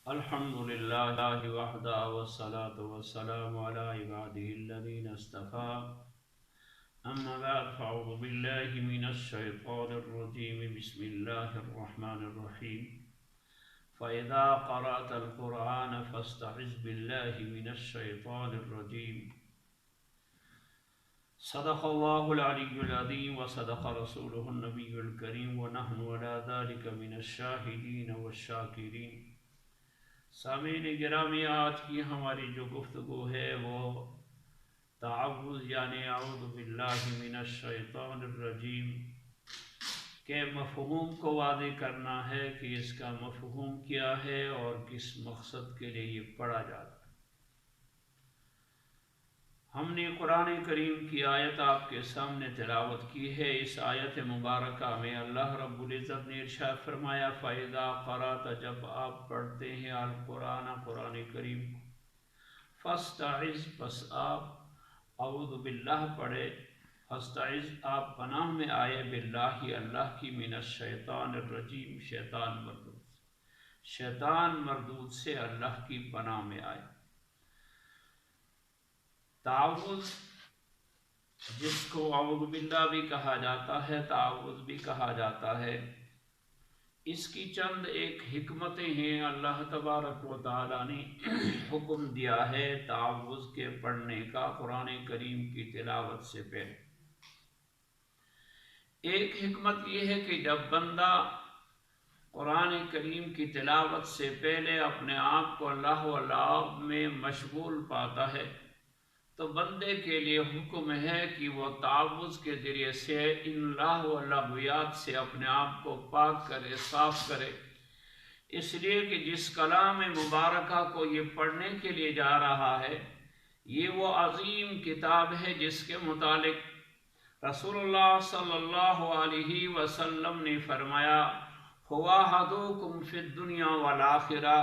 الحمد لله وحده والصلاة والسلام على عباده الذين اصطفى أما بعد فأعوذ بالله من الشيطان الرجيم بسم الله الرحمن الرحيم فإذا قرأت القرآن فاستعذ بالله من الشيطان الرجيم صدق الله العلي العظيم وصدق رسوله النبي الكريم ونحن على ذلك من الشاهدين والشاكرين۔ سامعین گرامی، آج کی ہماری جو گفتگو ہے وہ تعوذ یعنی اعوذ باللہ من الشیطان الرجیم کے مفہوم کو واضح کرنا ہے کہ اس کا مفہوم کیا ہے اور کس مقصد کے لیے یہ پڑھا جاتا ہے۔ ہم نے قرآن کریم کی آیت آپ کے سامنے تلاوت کی ہے۔ اس آیت مبارکہ میں اللہ رب العزت نے ارشاد فرمایا فَإِذَا قَرَأْتَ، جب آپ پڑھتے ہیں القرآن، قرآن کریم کو، فَاسْتَعِذْ، پس آپ اعوذ باللہ پڑھے، فَاسْتَعِذْ آپ پناہ میں آئے، باللہ اللہ کی، من الشیطان الرجیم شیطان مردود سے اللہ کی پناہ میں آئے۔ تعوذ جس کو اعوذ باللہ بھی کہا جاتا ہے، تعوذ بھی کہا جاتا ہے، اس کی چند ایک حکمتیں ہیں۔ اللہ تبارک و تعالی نے حکم دیا ہے تعوذ کے پڑھنے کا قرآن کریم کی تلاوت سے پہلے۔ ایک حکمت یہ ہے کہ جب بندہ قرآن کریم کی تلاوت سے پہلے اپنے آپ کو اللہ و لعب میں مشغول پاتا ہے تو بندے کے لیے حکم ہے کہ وہ تعوذ کے ذریعے سے ان لغو و لغویات سے اپنے آپ کو پاک کرے، صاف کرے۔ اس لیے کہ جس کلام مبارکہ کو یہ پڑھنے کے لیے جا رہا ہے، یہ وہ عظیم کتاب ہے جس کے متعلق رسول اللہ صلی اللہ علیہ وسلم نے فرمایا ہوا ھدوکم فی الدنیا والآخرہ،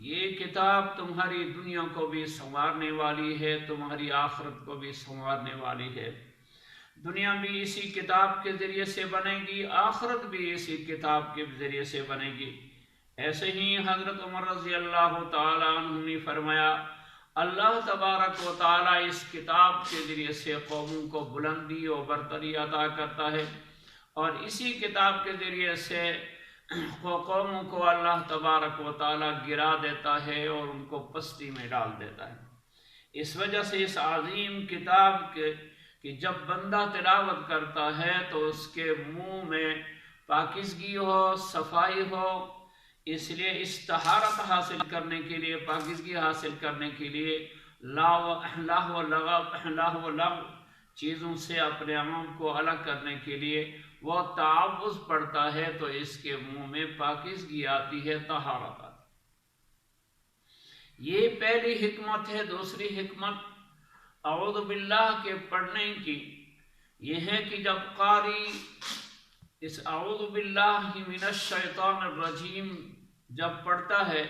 یہ کتاب تمہاری دنیا کو بھی سنوارنے والی ہے، تمہاری آخرت کو بھی سنوارنے والی ہے۔ دنیا بھی اسی کتاب کے ذریعے سے بنے گی، آخرت بھی اسی کتاب کے ذریعے سے بنے گی۔ ایسے ہی حضرت عمر رضی اللہ تعالیٰ عنہ نے فرمایا اللہ تبارک و تعالیٰ اس کتاب کے ذریعے سے قوموں کو بلندی و برتری عطا کرتا ہے، اور اسی کتاب کے ذریعے سے قوموں کو اللہ تبارک و تعالیٰ گرا دیتا ہے اور ان کو پستی میں ڈال دیتا ہے۔ اس وجہ سے اس عظیم کتاب کے کہ جب بندہ تلاوت کرتا ہے تو اس کے منہ میں پاکیزگی ہو، صفائی ہو، اس لیے اس طہارت حاصل کرنے کے لیے، پاکیزگی حاصل کرنے کے لیے لغو لغو چیزوں سے اپنے آپ کو الگ کرنے کے لیے وہ تعوذ پڑھتا ہے تو اس کے منہ میں پاکیزگی آتی ہے، طہارت آتی ہے۔ یہ پہلی حکمت ہے۔ دوسری حکمت اعوذ باللہ کے پڑھنے کی یہ ہے کہ جب قاری اس اعوذ باللہ من الشیطان الرجیم جب پڑھتا ہے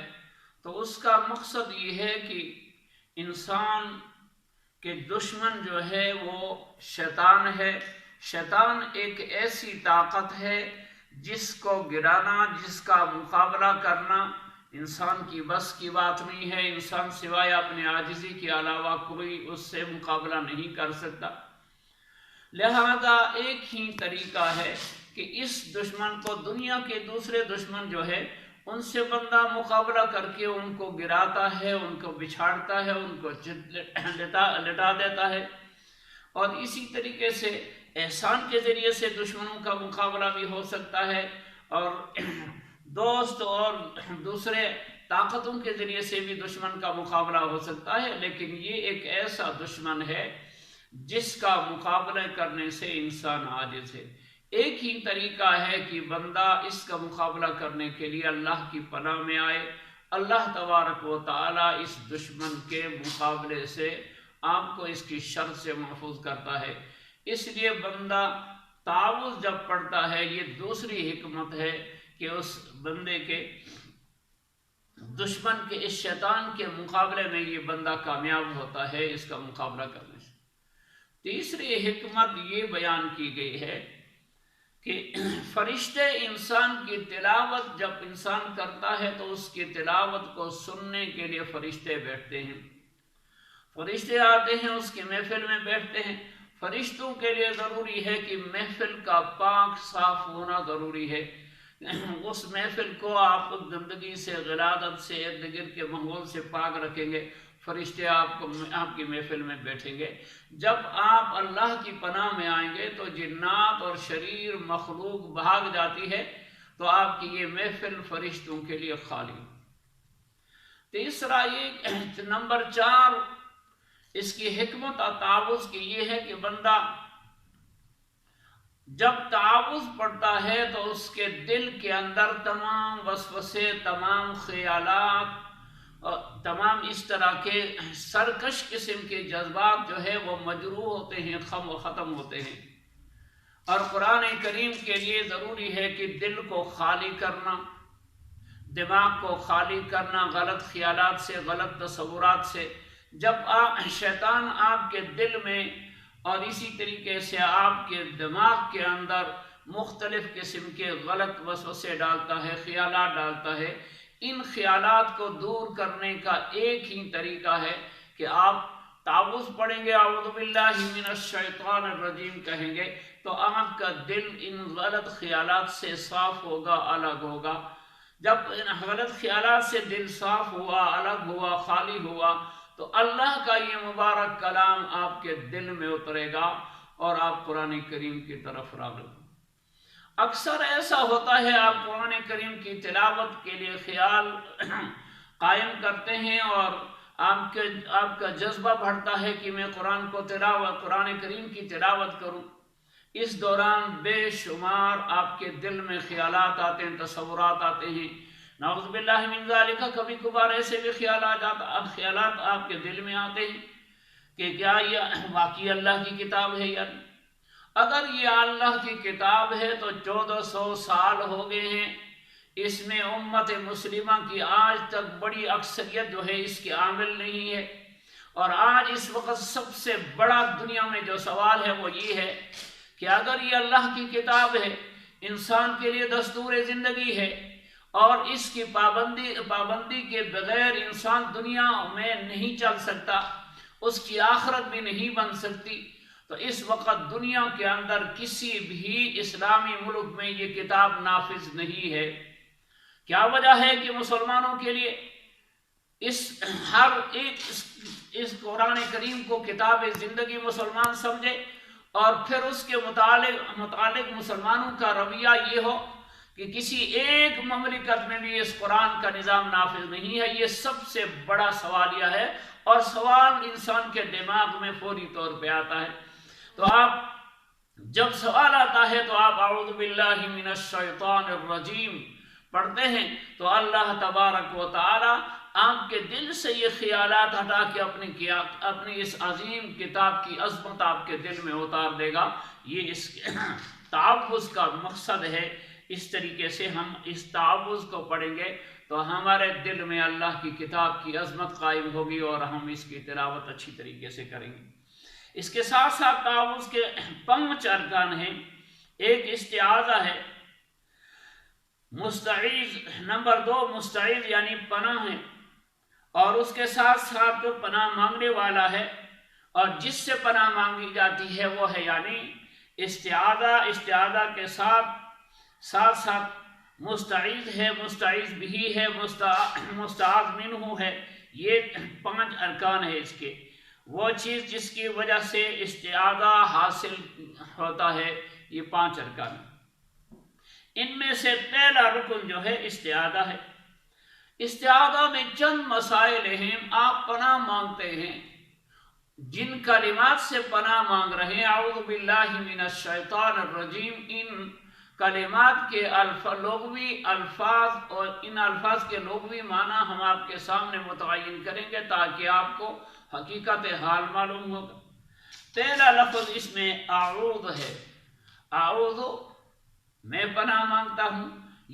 تو اس کا مقصد یہ ہے کہ انسان کہ دشمن جو ہے وہ شیطان ہے۔ شیطان ایک ایسی طاقت ہے جس کو گرانا، جس کا مقابلہ کرنا انسان کی بس کی بات نہیں ہے۔ انسان سوائے اپنے عاجزی کے علاوہ کوئی اس سے مقابلہ نہیں کر سکتا۔ لہذا ایک ہی طریقہ ہے کہ اس دشمن کو، دنیا کے دوسرے دشمن جو ہے ان سے بندہ مقابلہ کر کے ان کو گراتا ہے، ان کو بچھاڑتا ہے، ان کو لٹا دیتا ہے، اور اسی طریقے سے احسان کے ذریعے سے دشمنوں کا مقابلہ بھی ہو سکتا ہے، اور دوست اور دوسرے طاقتوں کے ذریعے سے بھی دشمن کا مقابلہ ہو سکتا ہے۔ لیکن یہ ایک ایسا دشمن ہے جس کا مقابلہ کرنے سے انسان عاجز ہے۔ ایک ہی طریقہ ہے کہ بندہ اس کا مقابلہ کرنے کے لیے اللہ کی پناہ میں آئے۔ اللہ تبارک و تعالیٰ اس دشمن کے مقابلے سے آپ کو اس کی شر سے محفوظ کرتا ہے۔ اس لیے بندہ تعوذ جب پڑھتا ہے، یہ دوسری حکمت ہے کہ اس بندے کے دشمن کے، اس شیطان کے مقابلے میں یہ بندہ کامیاب ہوتا ہے اس کا مقابلہ کرنے سے۔ تیسری حکمت یہ بیان کی گئی ہے کہ فرشتے انسان کی تلاوت جب انسان کرتا ہے تو اس کی تلاوت کو سننے کے لیے فرشتے بیٹھتے ہیں، فرشتے آتے ہیں اس کی محفل میں بیٹھتے ہیں۔ فرشتوں کے لیے ضروری ہے کہ محفل کا پاک صاف ہونا ضروری ہے، اس محفل کو آپ گندگی سے، غلاظت سے، ارد گرد کے ماحول سے پاک رکھیں گے، فرشتے آپ کی محفل میں بیٹھیں گے۔ جب آپ اللہ کی پناہ میں آئیں گے تو جنات اور شریر مخلوق بھاگ جاتی ہے، تو آپ کی یہ محفل فرشتوں کے لیے خالی۔ تیسرا یہ نمبر 4 اس کی حکمت اور تعوذ کی یہ ہے کہ بندہ جب تعوذ پڑھتا ہے تو اس کے دل کے اندر تمام وسوسے، تمام خیالات اور تمام اس طرح کے سرکش قسم کے جذبات جو ہے وہ مجروح ہوتے ہیں، ختم ہوتے ہیں۔ اور قرآن کریم کے لیے ضروری ہے کہ دل کو خالی کرنا، دماغ کو خالی کرنا غلط خیالات سے، غلط تصورات سے۔ جب شیطان آپ کے دل میں اور اسی طریقے سے آپ کے دماغ کے اندر مختلف قسم کے غلط وسوسے ڈالتا ہے، خیالات ڈالتا ہے، ان خیالات کو دور کرنے کا ایک ہی طریقہ ہے کہ آپ تعوذ پڑھیں گے، اعوذ باللہ من الشیطان الرجیم کہیں گے، تو آپ کا دل ان غلط خیالات سے صاف ہوگا، الگ ہوگا۔ جب ان غلط خیالات سے دل صاف ہوا، الگ ہوا، خالی ہوا، تو اللہ کا یہ مبارک کلام آپ کے دل میں اترے گا اور آپ قرآن کریم کی طرف راغب۔ اکثر ایسا ہوتا ہے آپ قرآن کریم کی تلاوت کے لیے خیال قائم کرتے ہیں اور آپ کا جذبہ بڑھتا ہے کہ میں قرآن کریم کی تلاوت کروں۔ اس دوران بے شمار آپ کے دل میں خیالات آتے ہیں، تصورات آتے ہیں، نعوذ باللہ من ذالک، کبھی کبھار ایسے بھی خیالات آپ کے دل میں آتے ہیں کہ کیا یہ واقعی اللہ کی کتاب ہے یا نہیں؟ اگر یہ اللہ کی کتاب ہے تو 1400 سال ہو گئے ہیں، اس میں امت مسلمہ کی آج تک بڑی اکثریت جو ہے اس کی عامل نہیں ہے۔ اور آج اس وقت سب سے بڑا دنیا میں جو سوال ہے وہ یہ ہے کہ اگر یہ اللہ کی کتاب ہے، انسان کے لیے دستور زندگی ہے، اور اس کی پابندی کے بغیر انسان دنیا میں نہیں چل سکتا، اس کی آخرت بھی نہیں بن سکتی، تو اس وقت دنیا کے اندر کسی بھی اسلامی ملک میں یہ کتاب نافذ نہیں ہے۔ کیا وجہ ہے کہ مسلمانوں کے لیے ہر ایک اس قرآن کریم کو کتاب زندگی مسلمان سمجھے، اور پھر اس کے متعلق مسلمانوں کا رویہ یہ ہو کہ کسی ایک مملکت میں بھی اس قرآن کا نظام نافذ نہیں ہے؟ یہ سب سے بڑا سوالیہ ہے، اور سوال انسان کے دماغ میں فوری طور پہ آتا ہے۔ تو آپ جب سوال آتا ہے تو آپ اعوذ باللہ من الشیطان الرجیم پڑھتے ہیں تو اللہ تبارک و تعالی آپ کے دل سے یہ خیالات ہٹا کے اپنی اس عظیم کتاب کی عظمت آپ کے دل میں اتار دے گا۔ یہ اس تعوذ کا مقصد ہے۔ اس طریقے سے ہم اس تعوذ کو پڑھیں گے تو ہمارے دل میں اللہ کی کتاب کی عظمت قائم ہوگی اور ہم اس کی تلاوت اچھی طریقے سے کریں گے۔ اس کے ساتھ ساتھ تعوذ کے 5 ارکان ہیں۔ ایک استعاذہ ہے، مستعیذ، نمبر 2 مستعیذ یعنی پناہ ہے، اور اس کے ساتھ ساتھ جو پناہ مانگنے والا ہے اور جس سے پناہ مانگی جاتی ہے وہ ہے یعنی استعاذہ کے ساتھ مستعیذ ہے، مستعیذ بھی ہے، مستعاذ منہ ہے۔ یہ 5 ارکان ہے اس کے۔ وہ چیز جس کی وجہ سے استعاذہ حاصل ہوتا ہے، یہ 5 ارکان۔ ان میں سے پہلا رکن جو ہے استعاذہ ہے۔ استعاذہ میں چند مسائل ہیں۔ آپ پناہ مانگتے ہیں، جن کلمات سے پناہ مانگ رہے ہیں اعوذ باللہ من الشیطان الرجیم، ان کلمات کے لغوی الفاظ اور ان الفاظ کے لغوی معنی ہم آپ کے سامنے متعین کریں گے تاکہ آپ کو حقیقت حال معلوم ہوگا۔ پہلا لفظ اس میں اعوذ ہے۔ اعوذ میں پناہ مانگتا ہوں۔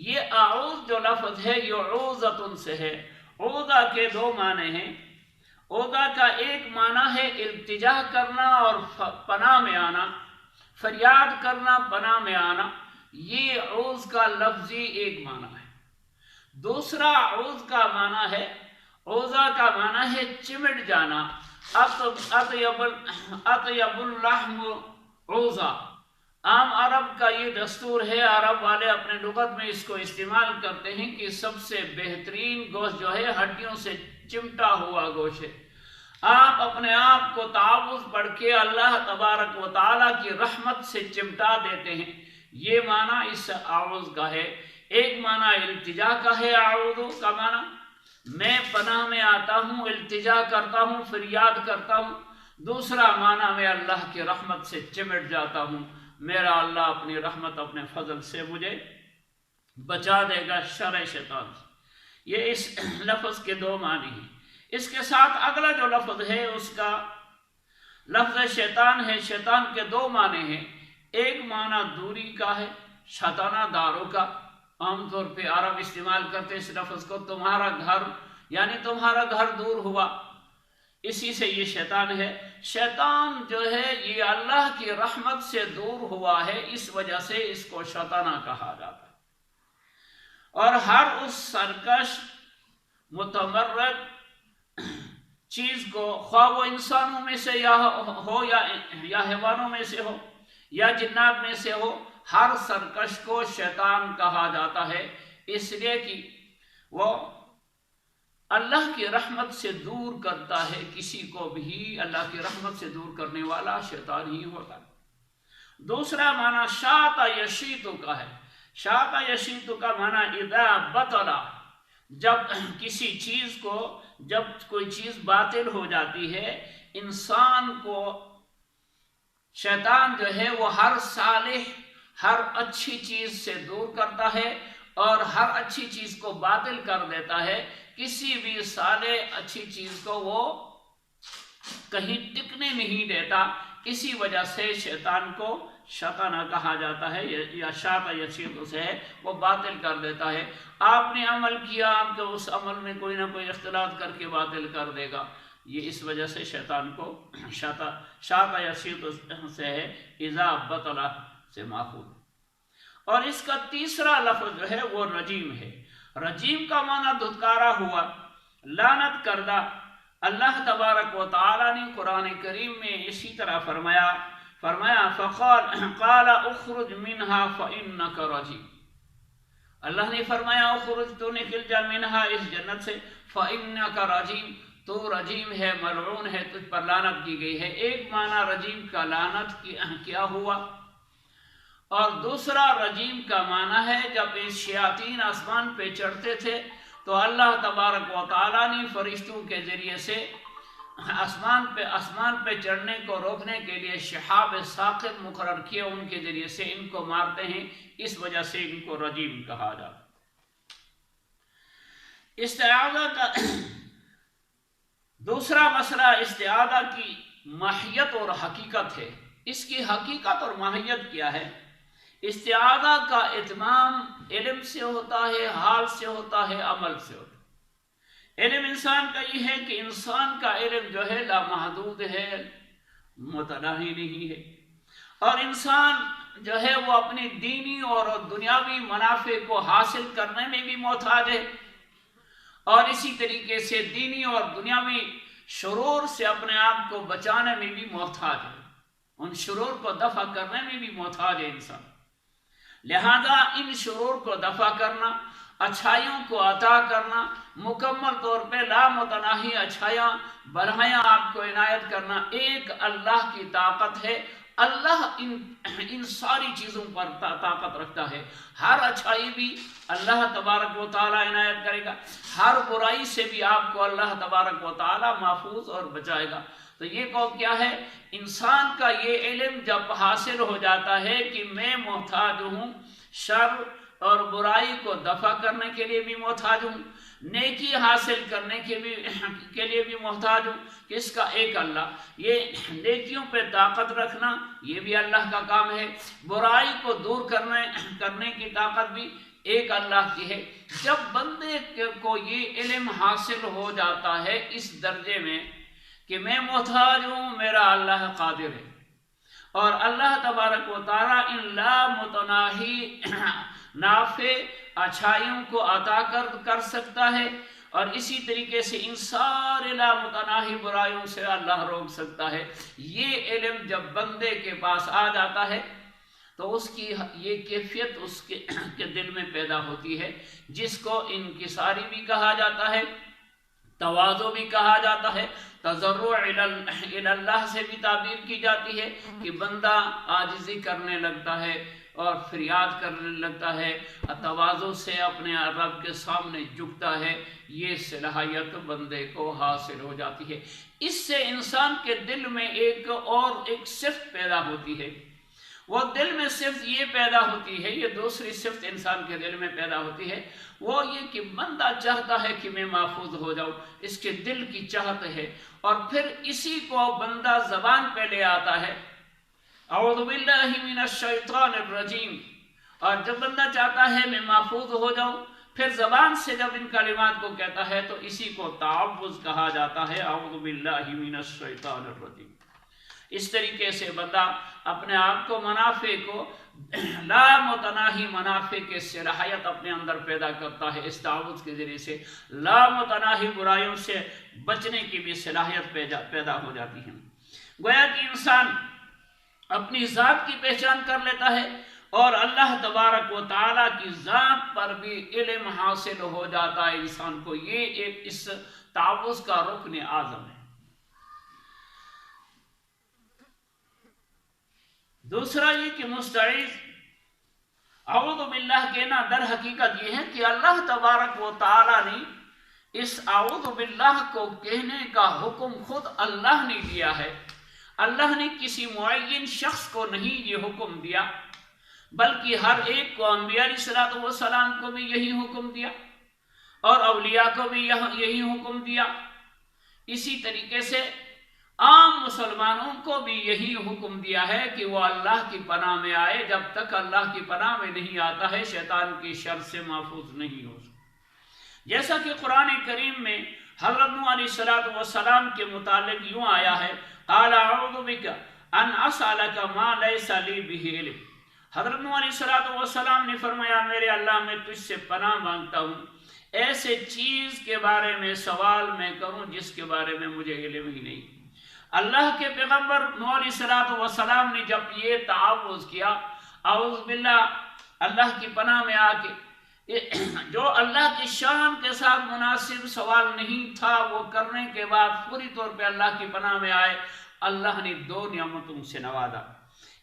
یہ اعوذ جو لفظ ہے یہ عوذۃ سے ہے۔ عوذہ کے 2 معنی ہیں۔ عوذہ کا ایک معنی ہے التجا کرنا اور پناہ میں آنا، فریاد کرنا، پناہ میں آنا۔ یہ عوض کا لفظی ایک معنی ہے۔ دوسرا عوض کا معنی ہے، عوضہ کا معنی ہے چمٹ جانا، اطیب اللحم عوضہ۔ عام عرب کا یہ دستور ہے، عرب والے اپنے لغت میں اس کو استعمال کرتے ہیں کہ سب سے بہترین گوشت جو ہے ہڈیوں سے چمٹا ہوا گوشت ہے۔ آپ اپنے آپ کو تعوذ پڑھ کے اللہ تبارک و تعالیٰ کی رحمت سے چمٹا دیتے ہیں، یہ معنی اس اعوذ کا ہے۔ ایک معنی التجا کا ہے، اعوذ کا معنی میں پناہ میں آتا ہوں، التجا کرتا ہوں، فریاد کرتا ہوں۔ دوسرا معنی میں اللہ کی رحمت سے چمٹ جاتا ہوں، میرا اللہ اپنی رحمت اپنے فضل سے مجھے بچا دے گا شر شیطان سے۔ یہ اس لفظ کے دو معنی ہیں۔ اس کے ساتھ اگلا جو لفظ ہے اس کا لفظ شیطان ہے۔ شیطان کے دو معنی ہیں، ایک معنی دوری کا ہے، شیطانہ داروں کا، عام طور پہ عرب استعمال کرتے اس لفظ کو، تمہارا گھر یعنی تمہارا گھر دور ہوا، اسی سے یہ شیطان ہے۔ شیطان جو ہے یہ اللہ کی رحمت سے دور ہوا ہے، اس وجہ سے اس کو شیطانہ کہا جاتا ہے۔ اور ہر اس سرکش متمرد چیز کو، خواہ وہ انسانوں میں سے ہو یا حیوانوں میں سے ہو یا جنات میں سے ہو، ہر سرکش کو شیطان کہا جاتا ہے، اس لیے کہ وہ اللہ کی رحمت سے دور کرتا ہے۔ کسی کو بھی اللہ کی رحمت سے دور کرنے والا شیطان ہی ہوتا ہے۔ دوسرا معنی شاط یشیط کا ہے۔ شاط یشیط کا معنی اذا بطل، جب کسی چیز کو، جب کوئی چیز باطل ہو جاتی ہے، انسان کو شیطان جو ہے وہ ہر صالح، ہر اچھی چیز سے دور کرتا ہے اور ہر اچھی چیز کو باطل کر دیتا ہے۔ کسی بھی صالح اچھی چیز کو وہ کہیں ٹکنے نہیں دیتا، اسی وجہ سے شیطان کو شیطانہ کہا جاتا ہے، یا شاط یشیط سے ہے، وہ باطل کر دیتا ہے۔ آپ نے عمل کیا، آپ کو اس عمل میں کوئی نہ کوئی اختلاط کر کے باطل کر دے گا، یہ اس وجہ سے شیطان کو شاط یشیط سے ہے، اذا بطل سے ماخوذ۔ اور اس کا تیسرا لفظ جو ہے وہ رجیم ہے۔ رجیم کا معنی دھتکارا ہوا، لعنت کردہ۔ اللہ تبارک و تعالیٰ نے قرآن کریم میں اسی طرح فرمایا قال اخرج منها فإنك رجیم۔ اللہ نے فرمایا اخرج، تو نکل جا، منہا اس جنت سے، فإنك رجیم، تو رجیم ہے، ملعون ہے، تجھ پر لعنت کی گئی ہے۔ ایک معنی رجیم کا لعنت کیا ہوا، اور دوسرا رجیم کا معنی ہے جب شیاطین آسمان پہ چڑھتے تھے تو اللہ تبارک و تعالیٰ نے فرشتوں کے ذریعے سے آسمان پہ چڑھنے کو روکنے کے لیے شہاب ثاقب مقرر کیے، ان کے ذریعے سے ان کو مارتے ہیں، اس وجہ سے ان کو رجیم کہا جاتا۔ استعاذہ کا دوسرا مسئلہ استعاذہ کی ماہیت اور حقیقت ہے۔ اس کی حقیقت اور ماہیت کیا ہے؟ استعاذہ کا اتمام علم سے ہوتا ہے، حال سے ہوتا ہے، عمل سے ہوتا ہے۔ علم انسان کا یہ ہے کہ انسان کا علم جو ہے لامحدود ہے، متناہی نہیں ہے، اور انسان جو ہے وہ اپنی دینی اور دنیاوی منافع کو حاصل کرنے میں بھی محتاج ہے، اور اسی طریقے سے دینی اور دنیاوی شرور سے اپنے آپ کو بچانے میں بھی محتاج ہے، ان شرور کو دفع کرنے میں بھی محتاج ہے انسان۔ لہذا ان شرور کو دفع کرنا، اچھائیوں کو عطا کرنا، مکمل طور پہ لامتناہی اچھائیاں بھلائیاں آپ کو عنایت کرنا، ایک اللہ کی طاقت ہے۔ اللہ ان ساری چیزوں پر طاقت رکھتا ہے۔ ہر اچھائی بھی اللہ تبارک و تعالیٰ عنایت کرے گا، ہر برائی سے بھی آپ کو اللہ تبارک و تعالیٰ محفوظ اور بچائے گا۔ تو یہ کیا ہے؟ انسان کا یہ علم جب حاصل ہو جاتا ہے کہ میں محتاج ہوں، شر اور برائی کو دفع کرنے کے لیے بھی محتاج ہوں، نیکی حاصل کرنے کے لیے بھی محتاج ہوں، کس کا؟ ایک اللہ۔ یہ نیکیوں پہ طاقت رکھنا یہ بھی اللہ کا کام ہے، برائی کو دور کرنے کی طاقت بھی ایک اللہ کی ہے۔ جب بندے کو یہ علم حاصل ہو جاتا ہے اس درجے میں کہ میں محتاج ہوں، میرا اللہ قادر ہے، اور اللہ تبارک و تعالیٰ ان لامتناہی نافع اچھائیوں کو عطا کر سکتا ہے، اور اسی طریقے سے ان سارے لامتناہی برائیوں سے اللہ روک سکتا ہے۔ یہ علم جب بندے کے پاس آ جاتا ہے تو اس کی یہ کیفیت اس کے دل میں پیدا ہوتی ہے، جس کو انکساری بھی کہا جاتا ہے، تواضع بھی کہا جاتا ہے، تضرع الی اللہ سے بھی تعبیر کی جاتی ہے کہ بندہ عاجزی کرنے لگتا ہے اور فریاد کرنے لگتا ہے، تواضع سے اپنے رب کے سامنے جھکتا ہے۔ یہ صلاحیت بندے کو حاصل ہو جاتی ہے۔ اس سے انسان کے دل میں ایک صفت پیدا ہوتی ہے۔ وہ دل میں صفت یہ پیدا ہوتی ہے، یہ دوسری صفت انسان کے دل میں پیدا ہوتی ہے، وہ یہ کہ بندہ چاہتا ہے کہ میں محفوظ ہو جاؤں، اس کے دل کی چاہت ہے، اور پھر اسی کو بندہ زبان پہ لے آتا ہے، اعوذ باللہ من الشیطان الرجیم، اور جب بندہ چاہتا ہے میں محفوظ ہو جاؤں، پھر زبان سے جب ان کلمات کو کہتا ہے تو اسی کو تعوذ کہا جاتا ہے، اعوذ باللہ من الشیطان الرجیم۔ اس طریقے سے بندہ اپنے آپ کو منافع کو لامتناہی منافع کے صلاحیت اپنے اندر پیدا کرتا ہے۔ اس تعوذ کے ذریعے سے لامتناہی برائیوں سے بچنے کی بھی صلاحیت پیدا ہو جاتی ہے۔ گویا کہ انسان اپنی ذات کی پہچان کر لیتا ہے اور اللہ تبارک و تعالیٰ کی ذات پر بھی علم حاصل ہو جاتا ہے انسان کو۔ یہ ایک اس تعوذ کا رکن اعظم ہے۔ دوسرا یہ کہ مستعیذ اعوذ باللہ کہنا در حقیقت یہ ہے کہ اللہ تبارک و تعالیٰ نے اس اعوذ باللہ کو کہنے کا حکم خود اللہ نے دیا ہے۔ اللہ نے کسی معین شخص کو نہیں یہ حکم دیا، بلکہ ہر ایک کو، انبیاء علیہ السلام کو بھی یہی حکم دیا اور اولیاء کو بھی یہی حکم دیا۔ اسی طریقے سے عام مسلمانوں کو بھی یہی حکم دیا ہے کہ وہ اللہ کی پناہ میں آئے۔ جب تک اللہ کی پناہ میں نہیں آتا ہے شیطان کی شر سے محفوظ نہیں ہو سکتا۔ جیسا کہ قرآن کریم میں حضرت نوح علیہ السلام کے متعلق یوں آیا ہے، قال اعوذ بک ان اسألک ما لیس لی بہ علم۔ حضرت نوح علیہ السلام نے فرمایا، میرے اللہ میں تجھ سے پناہ مانگتا ہوں ایسے چیز کے بارے میں سوال میں کروں جس کے بارے میں مجھے علم ہی نہیں۔ اللہ کے پیغمبر نوح علیہ السلام نے جب یہ تعوذ کیا، اعوذ باللہ اللہ کی پناہ میں آ کے، جو اللہ کی شان کے ساتھ مناسب سوال نہیں تھا وہ کرنے کے بعد پوری طور پہ اللہ کی پناہ میں آئے، اللہ نے دو نعمتوں سے نوازا۔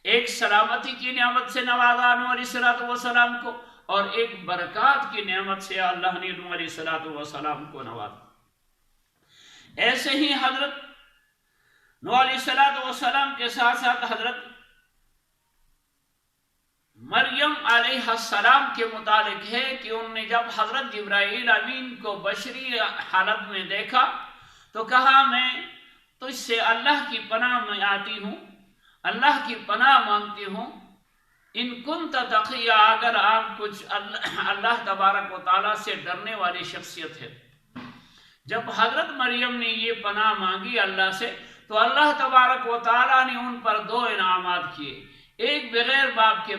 ایک سلامتی کی نعمت سے نوازا نوح علیہ السلام کو، اور ایک برکات کی نعمت سے اللہ نے نوح علیہ السلام کو نوازا۔ ایسے ہی حضرت نوح علیہ السلام کے ساتھ ساتھ حضرت مریم علیہ السلام کے متعلق ہے کہ ان نے جب حضرت جبرائیل امین کو بشری حالت میں دیکھا تو کہا، میں تجھ سے اللہ کی پناہ میں آتی ہوں، اللہ کی پناہ مانگتی ہوں، ان کنت تقیا، اگر آپ کچھ اللہ تبارک و تعالیٰ سے ڈرنے والی شخصیت ہے۔ جب حضرت مریم نے یہ پناہ مانگی اللہ سے تو اللہ تبارک و تعالیٰ نے ان پر دو انعامات کیے، ایک بغیر باپ کے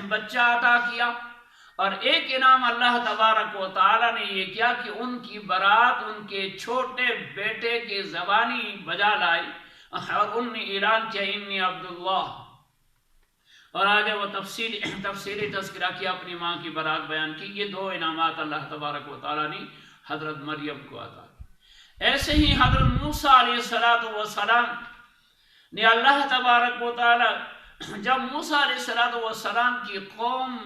بچہ عطا کیا، اور ایک انعام اللہ تبارک و تعالیٰ نے یہ کیا کہ ان کی برات ان کے چھوٹے بیٹے کی زبانی بجا لائی، اور ان نے اعلان کیا انی عبداللہ، اور آگے وہ تفصیلی تذکرہ کیا، اپنی ماں کی برات بیان کی۔ یہ دو انعامات اللہ تبارک و تعالیٰ نے حضرت مریم کو عطا کی۔ ایسے ہی حضرت موسیٰ علیہ السلام نے اللہ تبارک و تعالیٰ جب موسیٰ علیہ السلام کی قوم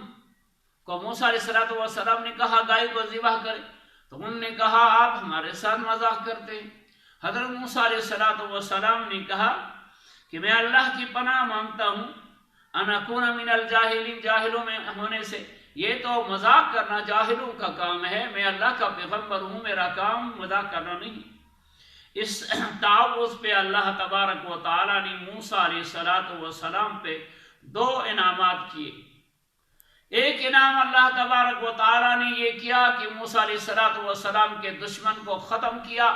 کو موسیٰ علیہ السلام نے کہا گائے کو ذبح کرے تو انہوں نے کہا آپ ہمارے ساتھ مذاق کرتے ہیں۔ حضرت موسیٰ علیہ السلام نے کہا کہ میں اللہ کی پناہ مانگتا ہوں ان اکون من الجاہلین، جاہلوں میں ہونے سے۔ یہ تو مذاق کرنا جاہلوں کا کام ہے، میں اللہ کا پیغمبر ہوں، میرا کام مذاق کرنا نہیں۔ اس تعوذ پہ اللہ تبارک و تعالیٰ نے موسیٰ علیہ السلام پہ دو انعامات کیے۔ ایک انعام اللہ تبارک و تعالیٰ نے یہ کیا کہ موسیٰ علیہ السلام کے دشمن کو ختم کیا،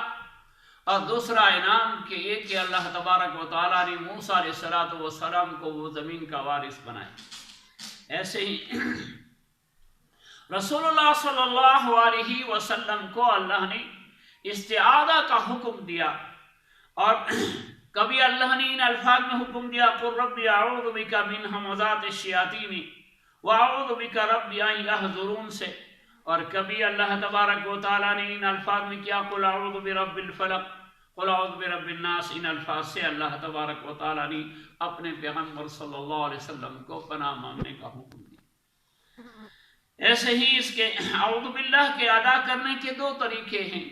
اور دوسرا انعام کہ یہ کہ اللہ تبارک و تعالیٰ نے موسیٰ علیہ السلام کو وہ زمین کا وارث بنایا۔ ایسے ہی رسول اللہ صلی اللہ علیہ وسلم کو اللہ نے استعاذہ کا حکم دیا، اور کبھی اللہ نے ان الفاظ میں حکم دیا قل رب اعوذ بک من ہمزات الشیاطین واعوذ بک رب ان یحضرون سے، اور کبھی اللہ تبارک و تعالیٰ نے ان الفاظ میں کیا قل اعوذ برب الفلق قل اعوذ برب الناس۔ ان الفاظ سے اللہ تبارک و تعالیٰ نے اپنے پیغمبر صلی اللہ علیہ وسلم کو پناہ مانگنے کا حکم دیا۔ ایسے ہی اس کے اعوذ باللہ کے ادا کرنے کے دو طریقے ہیں۔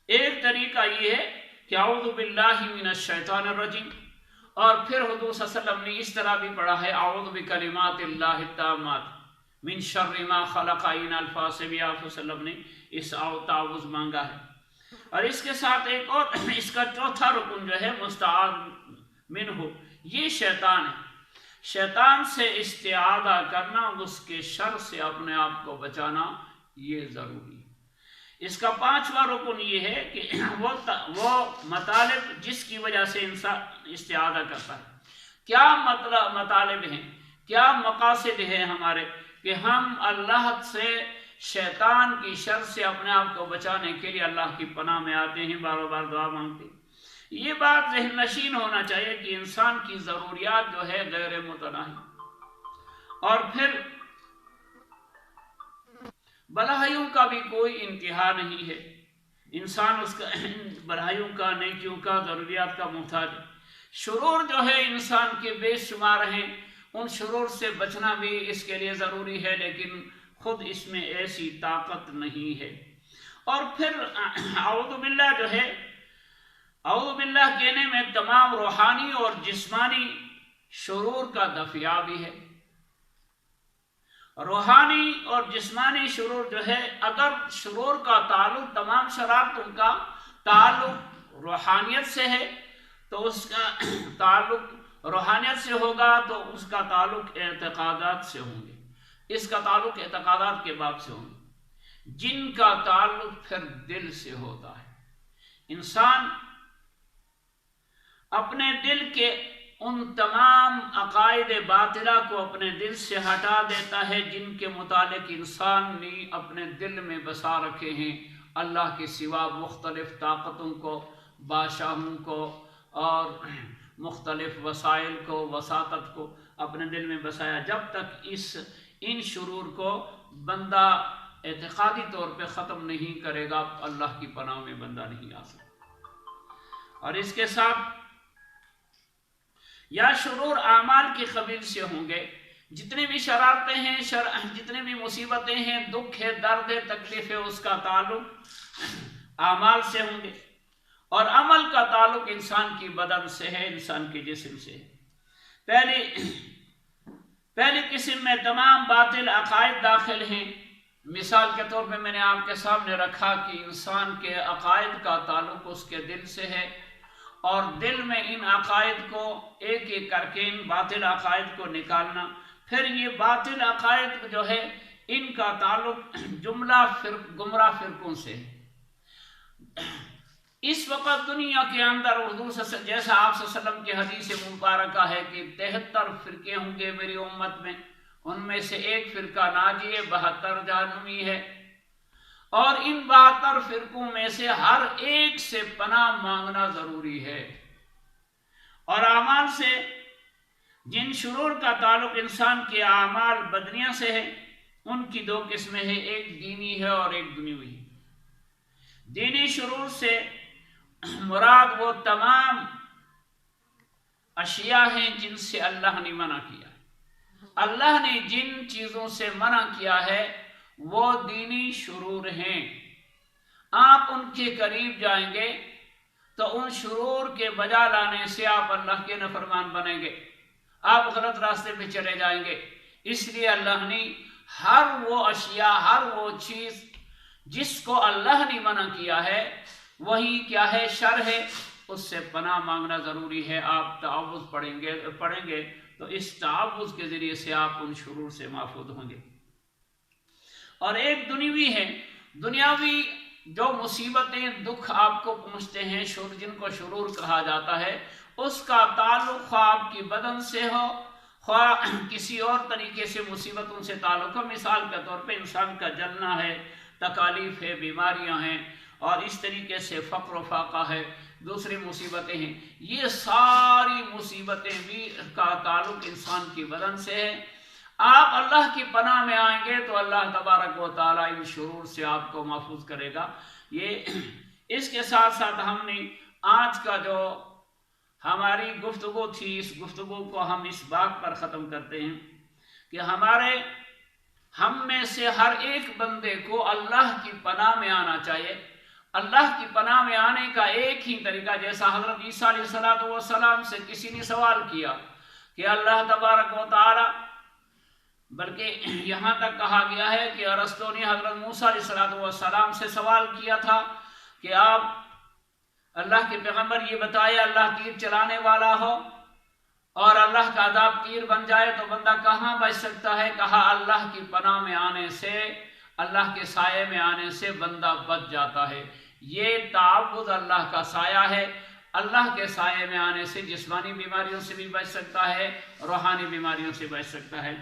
ایک طریقہ یہ ہے کہ اعوذ باللہ من الشیطان الرجیم، اور پھر حضور صلی اللہ علیہ وسلم نے اس طرح بھی پڑھا ہے اعوذ بکلمات اللہ التامات من شر ما خلق۔ ان الفاظ سے بھی آپ صلی اللہ علیہ وسلم نے اس تعوذ مانگا ہے۔ اور اس کے ساتھ ایک اور اس کا چوتھا رکن جو ہے مستعاذ منہ، یہ شیطان ہے۔ شیطان سے استعاذہ کرنا، اس کے شر سے اپنے آپ کو بچانا، یہ ضروری ہے۔ اس کا پانچواں رکن یہ ہے کہ وہ مطالب جس کی وجہ سے انسان استعاذہ کرتا ہے، کیا مطالب ہیں، کیا مقاصد ہیں ہمارے، کہ ہم اللہ سے شیطان کی شر سے اپنے آپ کو بچانے کے لیے اللہ کی پناہ میں آتے ہیں، بار بار دعا مانگتے ہیں۔ یہ بات ذہن نشین ہونا چاہیے کہ انسان کی ضروریات جو ہے غیر متناہی، اور پھر بلائیوں کا بھی کوئی انتہا نہیں ہے۔ انسان اس کا بلائیوں کا، نیکیوں کا، ضروریات کا محتاج ہے۔ شرور جو ہے انسان کے بے شمار ہیں، ان شرور سے بچنا بھی اس کے لیے ضروری ہے، لیکن خود اس میں ایسی طاقت نہیں ہے۔ اور پھر اعوذ باللہ جو ہے، اعوذ باللہ کہنے میں تمام روحانی اور جسمانی شرور کا دفعہ بھی ہے۔ روحانی اور جسمانی شرور جو ہے، اگر شرور کا تعلق، تمام شرارتوں کا تعلق روحانیت سے ہے تو اس کا تعلق روحانیت سے ہوگا، تو اس کا تعلق اعتقادات سے ہوں گے، اس کا تعلق اعتقادات کے باب سے ہوں گے، جن کا تعلق پھر دل سے ہوتا ہے۔ انسان اپنے دل کے ان تمام عقائد باطلہ کو اپنے دل سے ہٹا دیتا ہے جن کے متعلق انسان نے اپنے دل میں بسا رکھے ہیں اللہ کے سوا مختلف طاقتوں کو، بادشاہوں کو، اور مختلف وسائل کو، وساطت کو اپنے دل میں بسایا۔ جب تک ان شرور کو بندہ اعتقادی طور پہ ختم نہیں کرے گا، اللہ کی پناہ میں بندہ نہیں آ سکتا۔ اور اس کے ساتھ یا شرور اعمال کے قبیل سے ہوں گے، جتنی بھی شرارتیں ہیں، جتنی بھی مصیبتیں ہیں، دکھ ہے، درد ہے، تکلیف ہے، اس کا تعلق اعمال سے ہوں گے، اور عمل کا تعلق انسان کی بدن سے ہے، انسان کے جسم سے ہے۔ پہلی قسم میں تمام باطل عقائد داخل ہیں۔ مثال کے طور پہ میں نے آپ کے سامنے رکھا کہ انسان کے عقائد کا تعلق اس کے دل سے ہے، اور دل میں ان عقائد کو ایک ایک کر کے ان باطل عقائد کو نکالنا۔ پھر یہ باطل عقائد جو ہے، ان کا تعلق جملہ گمراہ فرقوں سے ہے۔ اس وقت دنیا کے اندر حضور جیسا آپ صلی اللہ علیہ وسلم کی حدیث مبارکہ ہے کہ 73 فرقے ہوں گے میری امت میں، ان میں سے ایک فرقہ ناجی ہے، 72 جہنمی ہے، اور ان 72 فرقوں میں سے ہر ایک سے پناہ مانگنا ضروری ہے۔ اور اعمال سے، جن شرور کا تعلق انسان کے اعمال بدنیہ سے ہے، ان کی دو قسمیں ہیں، ایک دینی ہے اور ایک دنیوی ہے۔ دینی شرور سے مراد وہ تمام اشیاء ہیں جن سے اللہ نے منع کیا ہے۔ اللہ نے جن چیزوں سے منع کیا ہے وہ دینی شرور ہیں۔ آپ ان کے قریب جائیں گے تو ان شرور کے بجا لانے سے آپ اللہ کے نافرمان بنیں گے، آپ غلط راستے پہ چلے جائیں گے۔ اس لیے اللہ نے ہر وہ اشیاء، ہر وہ چیز جس کو اللہ نے منع کیا ہے، وہی کیا ہے، شر ہے، اس سے پناہ مانگنا ضروری ہے۔ آپ تعوذ پڑھیں گے تو اس تعوذ کے ذریعے سے آپ ان شرور سے محفوظ ہوں گے۔ اور ایک دنیوی ہے، دنیاوی جو مصیبتیں دکھ آپ کو پہنچتے ہیں، جن کو شرور کہا جاتا ہے، اس کا تعلق خواہ آپ کی بدن سے ہو، خواہ کسی اور طریقے سے مصیبتوں سے تعلق ہو۔ مثال کے طور پہ انسان کا جلنا ہے، تکالیف ہے، بیماریاں ہیں، اور اس طریقے سے فقر و فاقہ ہے، دوسری مصیبتیں ہیں، یہ ساری مصیبتیں بھی کا تعلق انسان کی بدن سے ہے۔ آپ اللہ کی پناہ میں آئیں گے تو اللہ تبارک و تعالیٰ ان شرور سے آپ کو محفوظ کرے گا۔ یہ اس کے ساتھ ساتھ ہم نے آج کا جو ہماری گفتگو تھی، اس گفتگو کو ہم اس بات پر ختم کرتے ہیں کہ ہم میں سے ہر ایک بندے کو اللہ کی پناہ میں آنا چاہیے۔ اللہ کی پناہ میں آنے کا ایک ہی طریقہ، جیسا حضرت عیسیٰ علیہ السلام سے کسی نے سوال کیا کہ اللہ تبارک و تعالی، بلکہ یہاں تک کہا گیا ہے کہ ارسطو نے حضرت موسیٰ علیہ السلام سے سوال کیا تھا کہ آپ اللہ کے پیغمبر یہ بتائے، اللہ تیر چلانے والا ہو اور اللہ کا عذاب تیر بن جائے تو بندہ کہاں بچ سکتا ہے؟ کہا اللہ کی پناہ میں آنے سے، اللہ کے سائے میں آنے سے بندہ بچ جاتا ہے۔ یہ تعوذ اللہ کا سایہ ہے۔ اللہ کے سائے میں آنے سے جسمانی بیماریوں سے بھی بچ سکتا ہے، روحانی بیماریوں سے بچ سکتا ہے۔